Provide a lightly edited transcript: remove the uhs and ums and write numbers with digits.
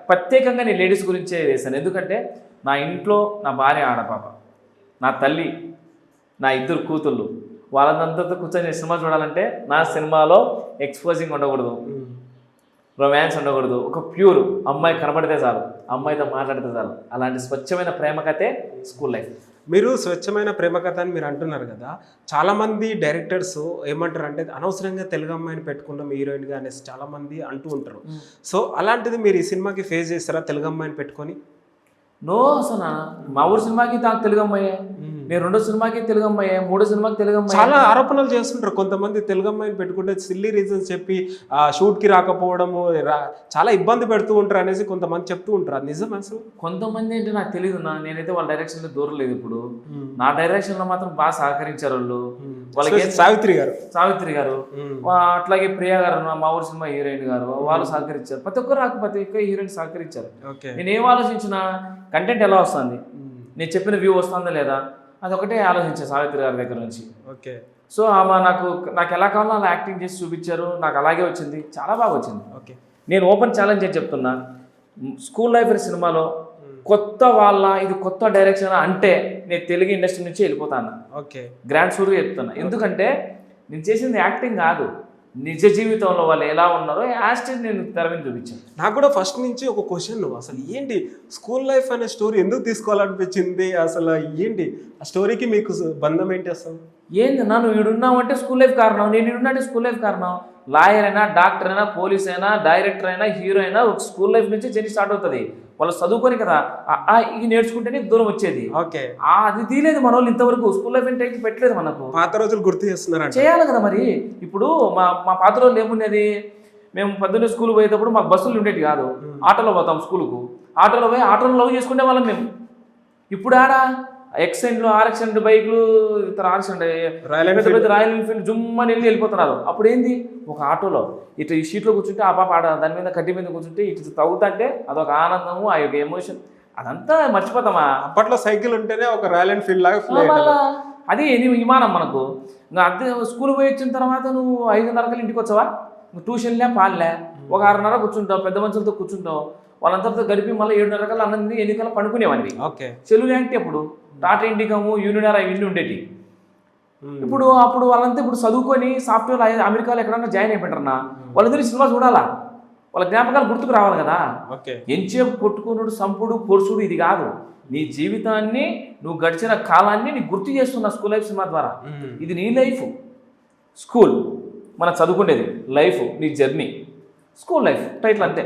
ప్రత్యేకంగా నేను లేడీస్ గురించే వేశాను. ఎందుకంటే నా ఇంట్లో నా భార్య ఆడపాప, నా తల్లి, నా 2 కూతుళ్ళు, వాళ్ళందరితో కూర్చొని సినిమా చూడాలంటే నా సినిమాలో ఎక్స్పోజింగ్ ఉండకూడదు, రొమాన్స్ ఉండకూడదు, ఒక ప్యూర్ అమ్మాయి కనబడితే చాలు, అమ్మాయితో మాట్లాడితే చాలు. అలాంటి స్వచ్ఛమైన ప్రేమ కథే స్కూల్ లైఫ్. మీరు స్వచ్ఛమైన ప్రేమ కథ అని మీరు అంటున్నారు కదా, చాలామంది డైరెక్టర్స్ ఏమంటారు అంటే అనవసరంగా తెలుగు అమ్మాయిని పెట్టుకున్నాం హీరోయిన్గా అనేసి చాలామంది అంటూ ఉంటారు. సో అలాంటిది మీరు ఈ సినిమాకి ఫేస్ చేస్తారా తెలుగు అమ్మాయిని పెట్టుకొని? నో, అసలు మా ఊరు సినిమాకి నాకు తెలుగు అమ్మాయే, నేను 2వ సినిమాకి తెలుగు అమ్మాయే, 3వ సినిమాకి తెలుగు అమ్మాయి. చాలా ఆరోపణలు చేస్తుంటారు కొంతమంది, తెలుగు అమ్మాయిని పెట్టుకుంటే సిల్లీ రీజన్స్ చెప్పి షూట్కి రాకపోవడము, చాలా ఇబ్బంది పెడుతూ ఉంటారు అనేసి కొంతమంది చెప్తూ ఉంటారు. అది నిజం అసలు? కొంతమంది ఏంటి నాకు తెలియదు, నేనైతే వాళ్ళ డైరెక్షన్లో దూరం లేదు. ఇప్పుడు నా డైరెక్షన్లో మాత్రం బాగా సహకరించారు వాళ్ళు. వాళ్ళకి సావిత్రి గారు, అట్లాగే ప్రియా గారు, మా ఊరు సినిమా హీరోయిన్ గారు, వాళ్ళు సహకరించారు. ప్రతి ఒక్క హీరోయిన్ సహకరించారు. నేను ఏం ఆలోచించినా కంటెంట్ ఎలా వస్తుంది, నేను చెప్పిన వ్యూ వస్తుందా లేదా, అదొకటే ఆలోచించాను సావిత్రి గారి దగ్గర నుంచి. ఓకే. సో ఆమె నాకు ఎలా కావాలో అలా యాక్టింగ్ చేసి చూపించారు, నాకు అలాగే వచ్చింది, చాలా బాగా వచ్చింది. ఓకే. నేను ఓపెన్ ఛాలెంజ్ అని చెప్తున్నా, స్కూల్ లైఫ్ సినిమాలో కొత్త ఇది కొత్త డైరెక్షన్ అంటే నేను తెలుగు ఇండస్ట్రీ నుంచి వెళ్ళిపోతాను. ఓకే. గ్రాండ్ షూట్గా చెప్తున్నా. ఎందుకంటే నేను చేసింది యాక్టింగ్ కాదు, నిజ జీవితంలో వాళ్ళు ఎలా ఉన్నారో యాస్టేజ్ నేను తెర మీద చూపించాను. నాకు కూడా ఫస్ట్ నుంచి ఒక క్వశ్చన్, అసలు ఏంటి స్కూల్ లైఫ్ అనే స్టోరీ ఎందుకు తీసుకోవాలనిపించింది, అసలు ఏంటి ఆ స్టోరీకి మీకు బంధం ఏంటి అసలు? ఏంది నువ్వు ఈడున్నావంటే స్కూల్ లైఫ్ కారణం, నేను ఈడున్నంటే స్కూల్ లైఫ్ కారణం. లాయర్ అయినా, డాక్టర్ అయినా, పోలీస్ అయినా, డైరెక్టర్ అయినా, హీరో అయినా ఒక స్కూల్ లైఫ్ నుంచి జర్నీ స్టార్ట్ అవుతుంది. వాళ్ళు చదువుకొని కదా ఇది నేర్చుకుంటేనే దూరం వచ్చేది. ఓకే. అది తీయలేదు మన వాళ్ళు ఇంతవరకు, స్కూల్ లైఫ్ అంటే పెట్టలేదు మనకు. పాత రోజులు గుర్తు చేస్తున్నారు, చేయాలి కదా మరి. ఇప్పుడు మా పాత రోజులు ఏముండేది, మేము 12 స్కూల్ పోయేటప్పుడు మాకు బస్సులు ఉండేవి కాదు, ఆటోలో పోతాం స్కూల్కు, ఆటోలో పోయి ఆటోలో లవ్ చేసుకునే వాళ్ళం మేము. ఇప్పుడు ఎక్సెంట్లు, ఆర్ఎక్సెంట్ బైకులు, ఇతర రాయల్ ఎన్ఫీల్డ్ జుమ్మని వెళ్ళిపోతున్నారు. అప్పుడు ఏంది, ఒక ఆటోలో ఇటు ఈ సీట్లో కూర్చుంటే ఆ పాప దాని మీద కడ్డీ మీద కూర్చుంటే ఇటు తగ్గుతుంటే అదొక ఆనందము, ఆ యొక్క ఎమోషన్ అదంతా మర్చిపోతామా. అప్పట్లో సైకిల్ ఉంటేనే ఒక రాయల్ ఎన్ఫీల్డ్ లాగా అది విమానం మనకు. అదే స్కూల్ పోయి వచ్చిన తర్వాత నువ్వు 5:30 ఇంటికి వచ్చావా, ట్యూషన్లే పాలే, ఒక 6:30 కూర్చుంటావు, పెద్ద మనుషులతో కూర్చుంటావు, వాళ్ళందరితో గడిపి మళ్ళీ 7:30 అన్నది 8 పడుకునేవాడివి. ఓకే. సెల్లులు ఏంటి అప్పుడు టాటా ఇండికము, యూనిడార్ అవి ఇన్ని ఉండేవి. అప్పుడు వాళ్ళంతా ఇప్పుడు చదువుకొని సాఫ్ట్వేర్ అమెరికాలో ఎక్కడన్నా జాయిన్ అయిపోయింటారన్నా, వాళ్ళందరూ సినిమా చూడాలా, వాళ్ళ జ్ఞాపకాలు గుర్తుకు రావాలి కదా. ఎంచేపు కొట్టుకున్నాడు, సంపుడు, పొడుసుడు ఇది కాదు, నీ జీవితాన్ని నువ్వు గడిచిన కాలాన్ని నీకు గుర్తు చేస్తున్నా స్కూల్ లైఫ్ సినిమా ద్వారా. ఇది నీ లైఫ్, స్కూల్ మనం చదువుకునేది లైఫ్, నీ జర్నీ, స్కూల్ లైఫ్ టైటిల్ అంతే.